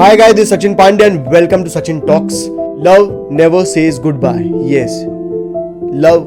Hi guys, this is Sachin Pandey and welcome to Sachin Talks. Love never says goodbye. Yes, love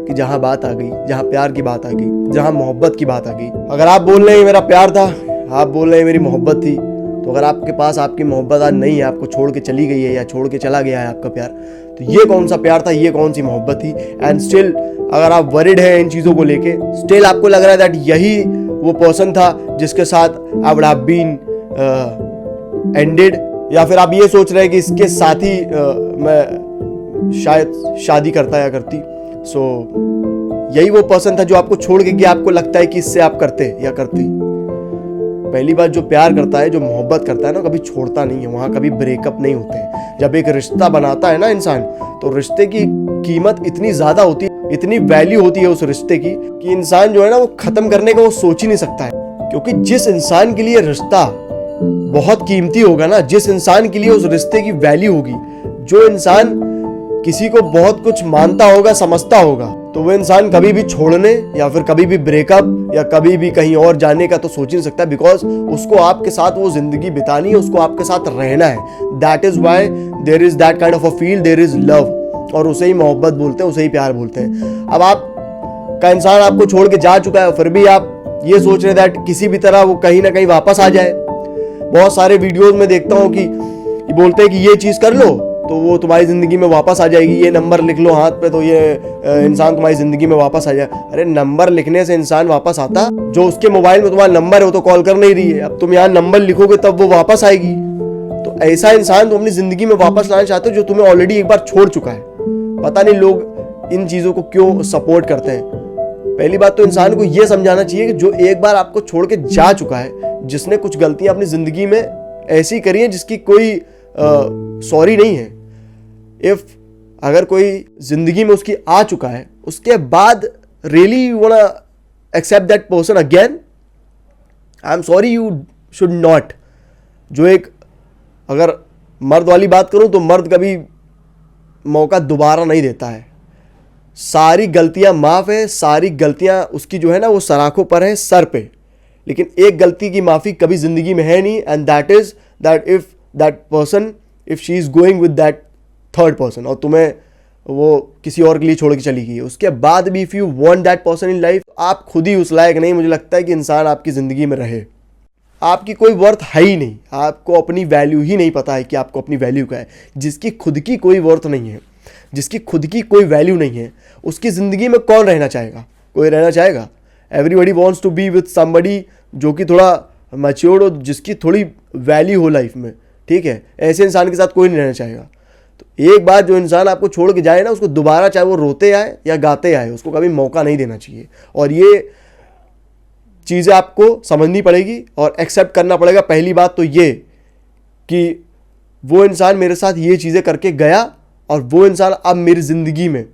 की जहाँ बात आ गई, जहाँ प्यार की बात आ गई, जहाँ मोहब्बत की बात आ गई, अगर आप बोल रहे हैं मेरा प्यार था, आप बोल रहे हैं मेरी मोहब्बत थी, तो अगर आपके पास आपकी मोहब्बत आज नहीं है, आपको छोड़ के चली गई है या छोड़ के चला गया है आपका प्यार, तो ये कौन सा प्यार था, ये कौन सी मोहब्बत थी? एंड स्टिल अगर आप वरिड है इन चीज़ों को लेके, स्टिल आपको लग रहा है दैट यही वो पर्सन था जिसके साथ I would have been ended, या फिर आप ये सोच रहे हैं कि इसके साथ ही मैं शायद शादी करता या करती। सो यही वो पर्सन था जो आपको छोड़ के गया, आपको लगता है कि इससे आप करते या करती। पहली बात, जो प्यार करता है, जो मोहब्बत करता है ना, कभी छोड़ता नहीं है, वहाँ कभी ब्रेकअप नहीं होते हैं। जब एक रिश्ता बनाता है ना इंसान, तो रिश्ते की कीमत इतनी ज़्यादा होती है, इतनी वैल्यू होती है उस रिश्ते की, कि इंसान जो है ना वो ख़त्म करने का वो सोच ही नहीं सकता है। क्योंकि जिस इंसान के लिए रिश्ता बहुत कीमती होगा ना, जिस इंसान के लिए उस रिश्ते की वैल्यू होगी, जो इंसान किसी को बहुत कुछ मानता होगा, समझता होगा, तो वो इंसान कभी भी छोड़ने या फिर कभी भी ब्रेकअप या कभी भी कहीं और जाने का तो सोच ही नहीं सकता। बिकॉज उसको आपके साथ वो जिंदगी बितानी है, उसको आपके साथ रहना है। That is why there is that kind of a feel, there is love, और उसे ही मोहब्बत बोलते हैं, उसे ही प्यार बोलते हैं। अब आप का इंसान आपको छोड़ के जा चुका है, फिर भी आप ये सोच रहे दैट किसी भी तरह वो कहीं ना कहीं वापस आ जाए। बहुत सारे वीडियोस में देखता हूँ कि बोलते हैं कि ये चीज़ कर लो तो वो तुम्हारी ज़िंदगी में वापस आ जाएगी, ये नंबर लिख लो हाथ पे तो ये इंसान तुम्हारी ज़िंदगी में वापस आ जाए। अरे नंबर लिखने से इंसान वापस आता? जो उसके मोबाइल में तुम्हारा नंबर है वो तो कॉल कर नहीं रही है, अब तुम यहाँ नंबर लिखोगे तब वो वापस आएगी। तो ऐसा इंसान तुम अपनी ज़िंदगी में वापस लाना चाहते हो जो तुम्हें ऑलरेडी एक बार छोड़ चुका है। पता नहीं लोग इन चीज़ों को क्यों सपोर्ट करते हैं। पहली बात तो इंसान को यह समझाना चाहिए कि जो एक बार आपको छोड़ के जा चुका है, जिसने कुछ गलतियां अपनी जिंदगी में ऐसी करी हैं जिसकी कोई सॉरी नहीं है, इफ अगर कोई जिंदगी में उसकी आ चुका है, उसके बाद really you want to accept that person again, I am sorry, you should not. जो एक अगर मर्द वाली बात करूं तो मर्द कभी मौका दोबारा नहीं देता है। सारी गलतियां माफ है, सारी गलतियां उसकी जो है ना वो सराखों पर है, सर पे, लेकिन एक गलती की माफी कभी जिंदगी में है नहीं, and that is that if that person, if she is going with that third person, और तुम्हें वो किसी और के लिए छोड़ के चली गई है, उसके बाद भी if you want that person in life, आप खुद ही उस लायक नहीं, मुझे लगता है कि इंसान आपकी जिंदगी में रहे। आपकी कोई वर्थ है ही नहीं, आपको अपनी वैल्यू ही नहीं पता है कि आपको अपनी वैल्यू क्या है। जिसकी खुद की कोई वर्थ नहीं है, जिसकी खुद की कोई वैल्यू नहीं है, उसकी ज़िंदगी में कौन रहना चाहेगा? कोई रहना चाहेगा? Everybody wants to be with somebody जो कि थोड़ा मैच्योर्ड हो, जिसकी थोड़ी वैल्यू हो लाइफ में, ठीक है? ऐसे इंसान के साथ कोई नहीं रहना चाहेगा। तो एक बार जो इंसान आपको छोड़ के जाए ना, उसको दोबारा चाहे वो रोते आए या गाते आए, उसको कभी मौका नहीं देना चाहिए। और ये चीज़ें आपको समझनी पड़ेगी और एक्सेप्ट करना पड़ेगा। पहली बात तो ये कि वो इंसान मेरे साथ ये चीज़ें करके गया और वो इंसान अब मेरी ज़िंदगी में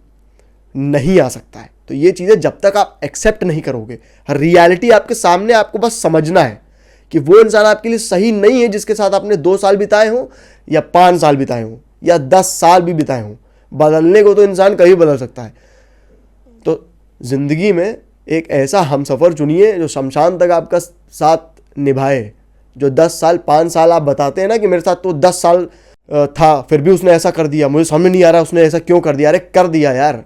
नहीं आ सकता है। तो ये चीज़ें जब तक आप एक्सेप्ट नहीं करोगे, रियलिटी आपके सामने, आपको बस समझना है कि वो इंसान आपके लिए सही नहीं है जिसके साथ आपने 2 साल बिताए हों या 5 साल बिताए हों या 10 साल भी बिताए हों। बदलने को तो इंसान कभी बदल सकता है। तो ज़िंदगी में एक ऐसा हमसफ़र चुनिए जो शमशान तक आपका साथ निभाए। जो 10 साल 5 साल आप बताते हैं ना कि मेरे साथ तो 10 साल था, फिर भी उसने ऐसा कर दिया, मुझे समझ नहीं आ रहा उसने ऐसा क्यों कर दिया। अरे कर दिया यार,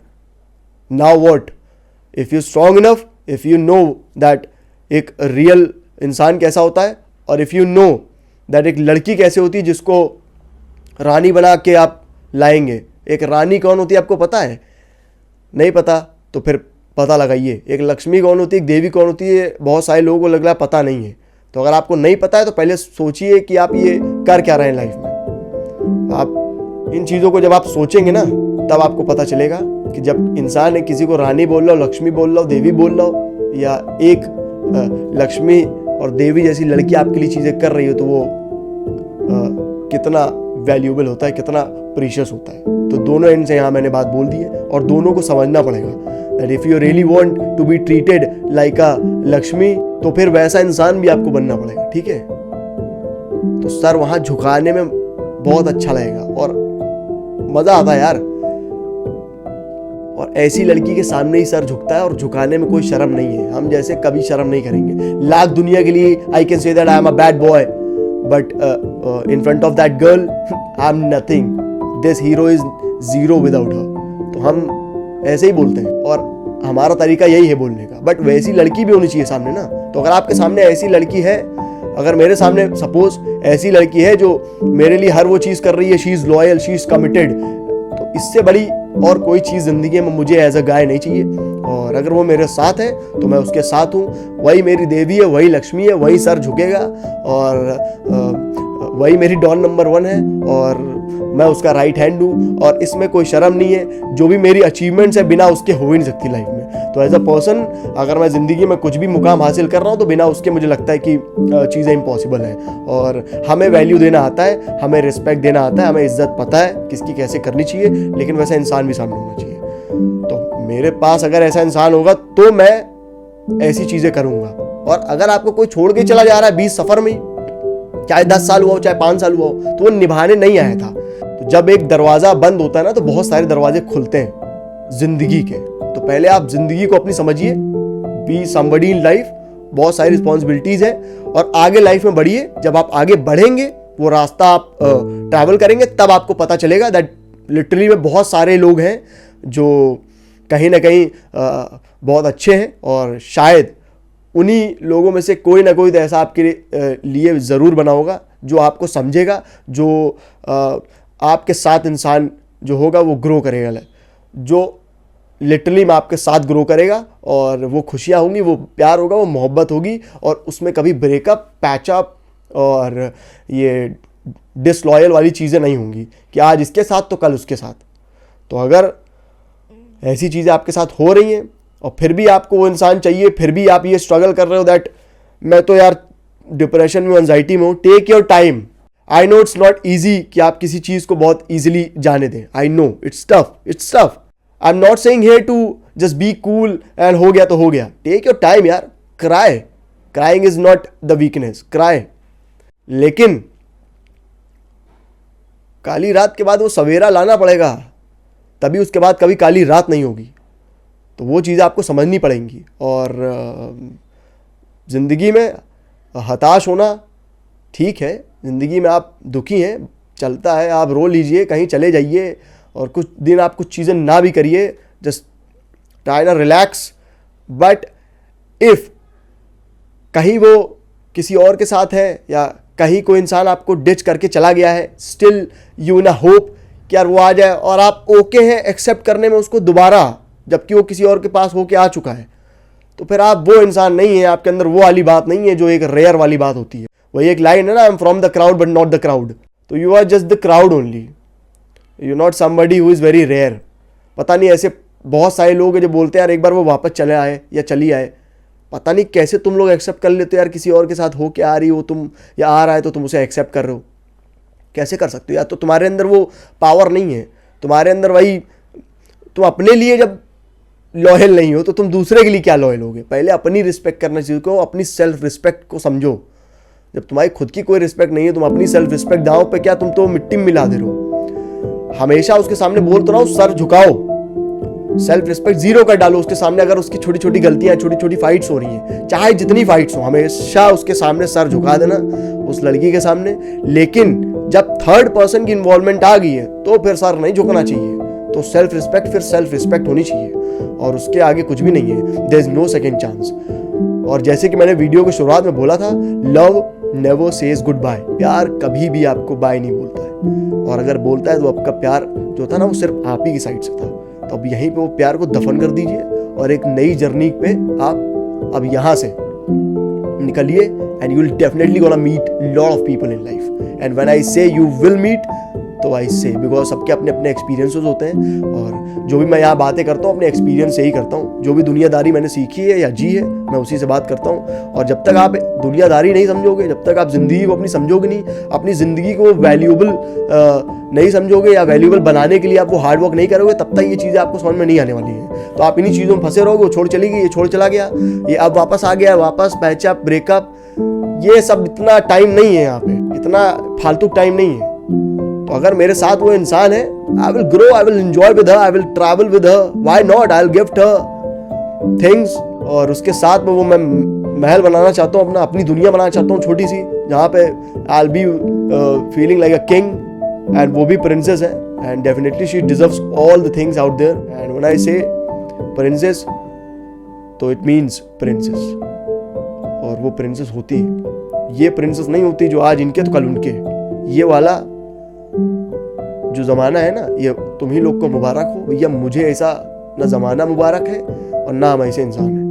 now what? If you strong enough, if you know that एक रियल इंसान कैसा होता है, और इफ़ यू नो दैट एक लड़की कैसे होती है जिसको रानी बना के आप लाएंगे। एक रानी कौन होती है आपको पता है? नहीं पता तो फिर पता लगाइए। एक लक्ष्मी कौन होती है, एक देवी कौन होती है, बहुत सारे लोगों को लग रहा है पता नहीं है। तो अगर आपको नहीं पता है तो पहले सोचिए कि आप ये कर क्या रहे हैं लाइफ में। आप इन चीज़ों को जब आप सोचेंगे ना, तब आपको पता चलेगा कि जब इंसान है किसी को रानी बोल रहा हो, लक्ष्मी बोल रहा हो, देवी बोल रहा हो, या एक लक्ष्मी और देवी जैसी लड़की आपके लिए चीज़ें कर रही हो, तो वो कितना वैल्यूएबल होता है, कितना प्रीशियस होता है। तो दोनों एंड से यहाँ मैंने बात बोल दी है, और दोनों को समझना पड़ेगा that if you really want to be treated like a Lakshmi, तो फिर वैसा इंसान भी आपको बनना पड़ेगा, ठीक है? तो सर वहाँ झुकाने में बहुत अच्छा लगेगा और मज़ा आता है यार। और ऐसी लड़की के सामने ही सर झुकता है, और झुकाने में कोई शर्म नहीं है। हम जैसे कभी शर्म नहीं करेंगे। लाख दुनिया के लिए I can say that I am a bad boy, but in front of that girl I am nothing, this hero is zero without her. तो हम ऐसे ही बोलते हैं और हमारा तरीका यही है बोलने का। बट वैसी लड़की भी होनी चाहिए सामने ना। तो अगर आपके सामने ऐसी लड़की है, अगर मेरे सामने सपोज ऐसी लड़की है जो मेरे लिए हर वो चीज़ कर रही है, she is loyal, she is committed, तो इससे बड़ी और कोई चीज़ ज़िंदगी में मुझे एज अ गाय नहीं चाहिए। और अगर वो मेरे साथ है तो मैं उसके साथ हूँ। वही मेरी देवी है, वही लक्ष्मी है, वही सर झुकेगा और वही मेरी डॉन नंबर 1 है और मैं उसका राइट हैंड हूँ। और इसमें कोई शर्म नहीं है। जो भी मेरी अचीवमेंट्स है बिना उसके हो ही नहीं सकती लाइफ में। तो एज अ पर्सन अगर मैं ज़िंदगी में कुछ भी मुकाम हासिल कर रहा हूँ तो बिना उसके मुझे लगता है कि चीज़ें इम्पॉसिबल हैं। और हमें वैल्यू देना आता है, हमें रिस्पेक्ट देना आता है, हमें इज्जत पता है किसकी कैसे करनी चाहिए, लेकिन वैसा इंसान भी सामने होना चाहिए। तो मेरे पास अगर ऐसा इंसान होगा तो मैं ऐसी चीज़ें करूँगा। और अगर आपको कोई छोड़ के चला जा रहा है 20 सफ़र में, चाहे 10 साल हुआ हो चाहे 5 साल हुआ हो, तो वो निभाने नहीं आया था। तो जब एक दरवाज़ा बंद होता है ना तो बहुत सारे दरवाजे खुलते हैं जिंदगी के। तो पहले आप जिंदगी को अपनी समझिए, बी समबडी इन लाइफ, बहुत सारी रिस्पॉन्सिबिलिटीज है और आगे लाइफ में बढ़िए। जब आप आगे बढ़ेंगे, वो रास्ता आप ट्रैवल करेंगे, तब आपको पता चलेगा दैट लिटरली में बहुत सारे लोग हैं जो कहीं ना कहीं बहुत अच्छे हैं और शायद उन्हीं लोगों में से कोई ना कोई तो ऐसा आपके लिए ज़रूर बना होगा जो आपको समझेगा, जो आपके साथ इंसान जो होगा वो ग्रो करेगा, जो लिटरली में आपके साथ ग्रो करेगा। और वो खुशियाँ होंगी, वो प्यार होगा, वो मोहब्बत होगी और उसमें कभी ब्रेकअप, पैचअप और ये डिसलॉयल वाली चीज़ें नहीं होंगी कि आज इसके साथ तो कल उसके साथ। तो अगर ऐसी चीज़ें आपके साथ हो रही हैं और फिर भी आपको वो इंसान चाहिए, फिर भी आप ये स्ट्रगल कर रहे हो दैट मैं तो यार डिप्रेशन में, एंजाइटी में हूँ, take your time. I know it's not easy कि आप किसी चीज़ को बहुत ईजिली जाने दें। I know it's tough, it's tough. I am not saying here to just be cool and हो गया तो हो गया। टेक योर टाइम यार, cry, crying is not the weakness, cry. लेकिन काली रात के बाद वो सवेरा लाना पड़ेगा, तभी उसके बाद कभी काली रात नहीं होगी। तो वो चीज़ें आपको समझनी पड़ेंगी। और ज़िंदगी में हताश होना ठीक है, ज़िंदगी में आप दुखी हैं, चलता है, आप रो लीजिए, कहीं चले जाइए और कुछ दिन आप कुछ चीज़ें ना भी करिए, जस्ट ट्राई ना रिलैक्स। बट इफ़ कहीं वो किसी और के साथ है या कहीं कोई इंसान आपको डिच करके चला गया है, still you in a hope कि यार वो आ जाए और आप ओके हैं एक्सेप्ट करने में उसको दोबारा, जबकि वो किसी और के पास होके आ चुका है, तो फिर आप वो इंसान नहीं है, आपके अंदर वो वाली बात नहीं है जो एक रेयर वाली बात होती है। वही एक लाइन है ना, I am from the crowd but not the crowd. तो you are just the crowd only, you not somebody who is very rare. पता नहीं ऐसे बहुत सारे लोग हैं जो बोलते हैं यार एक बार वो वापस चले आए या चली आए। पता नहीं कैसे तुम लोग एक्सेप्ट कर लेते हो यार, किसी और के साथ हो के आ रही हो तुम या आ रहा है तो तुम उसे एक्सेप्ट कर रहे हो। कैसे कर सकते हो यार? तो तुम्हारे अंदर वो पावर नहीं है, तुम्हारे अंदर वही, तुम अपने लिए जब लॉयल नहीं हो तो तुम दूसरे के लिए क्या लॉयल होगे? पहले अपनी रिस्पेक्ट करना सीखो, अपनी सेल्फ रिस्पेक्ट को समझो। जब तुम्हारी खुद की कोई रिस्पेक्ट नहीं है, तुम अपनी सेल्फ रिस्पेक्ट दांव पे, क्या तुम तो मिट्टी में मिला दे रहे हो। हमेशा उसके सामने बोलते रहो, सर झुकाओ, सेल्फ रिस्पेक्ट जीरो कर डालो उसके सामने। अगर उसकी छोटी छोटी गलतियां, छोटी छोटी फाइट्स हो रही हैं, चाहे जितनी फाइट्स हो, हमेशा उसके सामने सर झुका देना, उस लड़की के सामने। लेकिन जब थर्ड पर्सन की इन्वॉल्वमेंट आ गई है तो फिर सर नहीं झुकना चाहिए। तो सेल्फ रिस्पेक्ट फिर सेल्फ रिस्पेक्ट होनी चाहिए और उसके आगे कुछ भी नहीं है। There is no second chance. और जैसे कि मैंने वीडियो की शुरुआत में बोला था, love never says goodbye. प्यार कभी भी आपको बाय नहीं बोलता है, और अगर बोलता है तो आपका प्यार जो था ना वो सिर्फ आप ही की साइड से था। तो अब यहीं पे वो प्यार को दफन कर दीजिए और एक नई जर्नी पे आप अब यहाँ से निकलिए and you will definitely gonna meet lot of people in life. And when I say you will meet, तो आई से बिकॉज सबके अपने अपने एक्सपीरियंसेस होते हैं और जो भी मैं यहाँ बातें करता हूँ अपने एक्सपीरियंस से ही करता हूँ। जो भी दुनियादारी मैंने सीखी है या जी है, मैं उसी से बात करता हूँ। और जब तक आप दुनियादारी नहीं समझोगे, जब तक आप ज़िंदगी को अपनी समझोगे नहीं, अपनी ज़िंदगी को वैल्यूएबल नहीं समझोगे या वैल्यूएबल बनाने के लिए आप वो हार्ड वर्क नहीं करोगे, तब तक ये चीज़ें आपको समझ में नहीं आने वाली हैं। तो आप इन्हीं चीज़ों में फंसे रहोगे। वो छोड़ चली गई, ये छोड़ चला गया, ये अब वापस आ गया, वापस पैचअप, ब्रेकअप, ये सब इतना टाइम नहीं है यहाँ पे, इतना फालतू टाइम नहीं है। तो अगर मेरे साथ वो इंसान है, I will grow, I will enjoy with her, I will travel with her, why not, I will gift her things. और उसके साथ में वो मैं महल बनाना चाहता हूँ, अपनी दुनिया बनाना चाहता हूँ छोटी सी, जहाँ पे I will be feeling like a king, and वो भी प्रिंसेस है, and definitely she deserves all the things out there. And when I say princess तो इट मीन्स प्रिंसेस, और वो प्रिंसेस होती है। ये प्रिंसेस नहीं होती जो आज इनके तो कल उनके। ये वाला जो जमाना है ना, ये तुम ही लोग को मुबारक हो भैया। मुझे ऐसा ना जमाना मुबारक है और ना हम ऐसे इंसान हैं।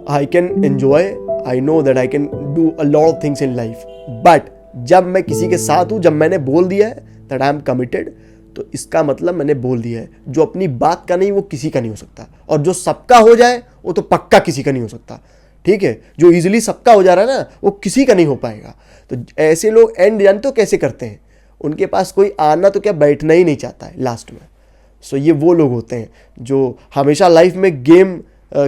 I can enjoy, I know that I can do a lot of things in life, but जब मैं किसी के साथ हूं, जब मैंने बोल दिया है दैट आई एम कमिटेड, तो इसका मतलब मैंने बोल दिया है। जो अपनी बात का नहीं वो किसी का नहीं हो सकता, और जो सबका हो जाए वो तो पक्का किसी का नहीं हो सकता। ठीक है, जो इजीली सबका हो जा रहा है ना वो किसी का नहीं हो पाएगा। तो ऐसे लोग एंड जानते हो कैसे करते हैं? उनके पास कोई आना तो क्या बैठना ही नहीं चाहता है लास्ट में। सो ये वो लोग होते हैं जो हमेशा लाइफ में गेम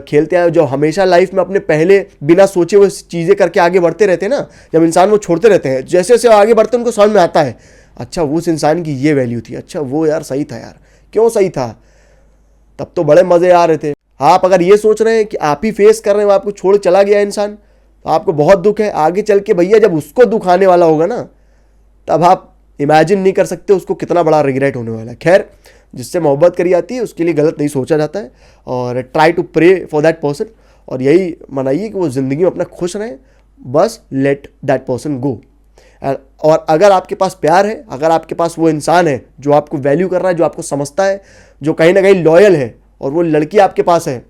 खेलते हैं, जो हमेशा लाइफ में अपने पहले बिना सोचे हुए चीज़ें करके आगे बढ़ते रहते हैं ना। जब इंसान वो छोड़ते रहते हैं, जैसे जैसे आगे बढ़ते हैं उनको समझ में आता है, अच्छा उस इंसान की ये वैल्यू थी, अच्छा वो यार सही था यार, क्यों सही था, तब तो बड़े मज़े आ रहे थे। आप अगर ये सोच रहे हैं कि आप ही फेस कर रहे हो, आपको छोड़ चला गया इंसान, तो आपको बहुत दुख है। आगे चल के भैया जब उसको दुख आने वाला होगा ना, तब आप इमेजिन नहीं कर सकते उसको कितना बड़ा रिग्रेट होने वाला है। खैर, जिससे मोहब्बत करी जाती है उसके लिए गलत नहीं सोचा जाता है, और try to pray for that person, और यही मनाइए कि वो ज़िंदगी में अपना खुश रहें, बस लेट दैट पर्सन गो। और अगर आपके पास प्यार है, अगर आपके पास वो इंसान है जो आपको वैल्यू कर रहा है, जो आपको समझता है, जो कहीं ना कहीं लॉयल है, और वो लड़की आपके पास है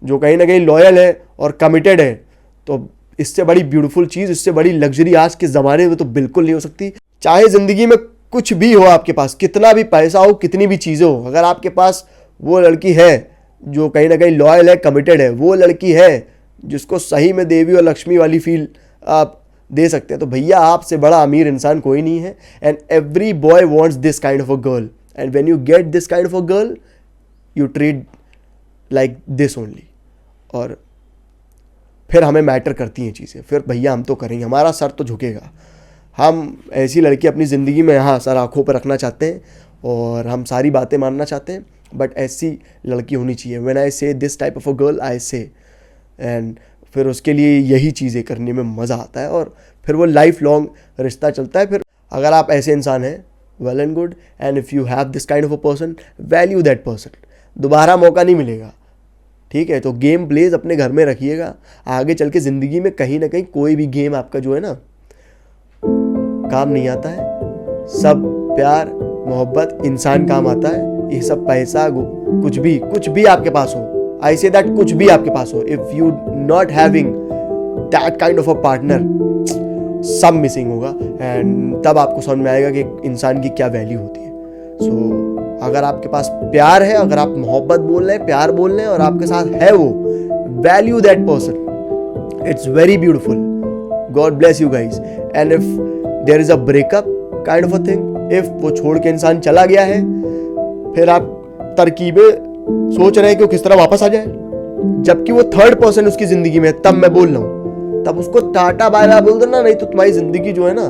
जो कहीं ना कहीं लॉयल है और कमिटेड है, तो इससे बड़ी ब्यूटीफुल चीज़, इससे बड़ी लग्जरी आज के ज़माने में तो बिल्कुल नहीं हो सकती। चाहे ज़िंदगी में कुछ भी हो, आपके पास कितना भी पैसा हो, कितनी भी चीज़ें हो, अगर आपके पास वो लड़की है जो कहीं ना कहीं लॉयल है, कमिटेड है, वो लड़की है जिसको सही में देवी और लक्ष्मी वाली फील आप दे सकते हैं, तो भैया आपसे बड़ा अमीर इंसान कोई नहीं है। And every boy wants this kind of a girl, and when you get this kind of a girl you treat like this only. और फिर हमें मैटर करती हैं चीज़ें, फिर भैया हम तो करेंगे, हमारा सर तो झुकेगा। हम ऐसी लड़की अपनी ज़िंदगी में यहाँ सर आँखों पर रखना चाहते हैं, और हम सारी बातें मानना चाहते हैं, बट ऐसी लड़की होनी चाहिए। व्हेन आई से this type of a girl I से, एंड फिर उसके लिए यही चीज़ें करने में मज़ा आता है, और फिर वो लाइफ लॉन्ग रिश्ता चलता है। फिर अगर आप ऐसे इंसान हैं, well and good, and if you have this kind of a person, value that person. दोबारा मौका नहीं मिलेगा, ठीक है? तो गेम प्लेज अपने घर में रखिएगा। आगे चल के ज़िंदगी में कहीं ना कहीं कोई भी गेम आपका जो है ना काम नहीं आता है। सब प्यार मोहब्बत इंसान काम आता है। ये सब पैसा कुछ भी आपके पास हो, आई से दैट कुछ भी आपके पास हो, if you not having that kind of a partner, सब मिसिंग होगा। एंड तब आपको समझ में आएगा कि इंसान की क्या वैल्यू होती है। सो अगर आपके पास प्यार है, अगर आप मोहब्बत बोल रहे हैं, प्यार बोल रहे हैं, और आपके साथ है वो, value that person, it's very beautiful. God bless you guys. And if there is a breakup kind of a thing, if वो छोड़ के इंसान चला गया है, फिर आप तरकीबें सोच रहे हैं कि वो किस तरह वापस आ जाए, जबकि वो थर्ड पर्सन उसकी जिंदगी में है, तब मैं बोल रहा हूँ, तब उसको टाटा बाय बाय बोल दो ना, नहीं तो तुम्हारी जिंदगी जो है ना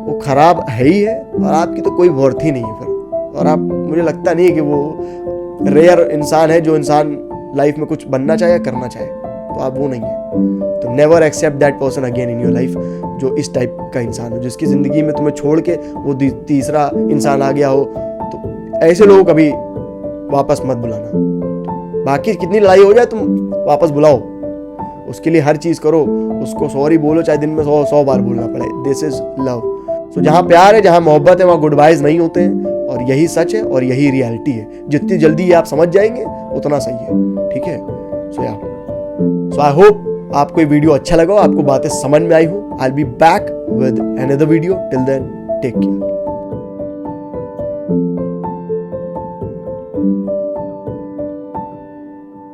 वो खराब है ही है, और आपकी तो कोई वर्थ ही नहीं है फिर। और आप, मुझे लगता नहीं है कि वो रेयर इंसान है जो इंसान लाइफ में कुछ बनना चाहे या करना चाहे, तो आप वो नहीं है। तो never accept that person again in your life, जो इस टाइप का इंसान हो, जिसकी ज़िंदगी में तुम्हें छोड़ के वो तीसरा इंसान आ गया हो। तो ऐसे लोगों कभी वापस मत बुलाना। बाकी कितनी लड़ाई हो जाए तुम वापस बुलाओ, उसके लिए हर चीज़ करो, उसको सॉरी बोलो, चाहे दिन में 100 बार बोलना पड़े। This is love. सो जहाँ प्यार है, जहाँ मोहब्बत है, वहाँ गुड बाइज नहीं होते हैं, और यही सच है और यही रियलिटी है। जितनी जल्दी ये आप समझ जाएंगे उतना सही है, ठीक है? सो आई होप आपको ये वीडियो अच्छा लगा, आपको बातें समझ में आई हो। I will be back with another video. Till then take care.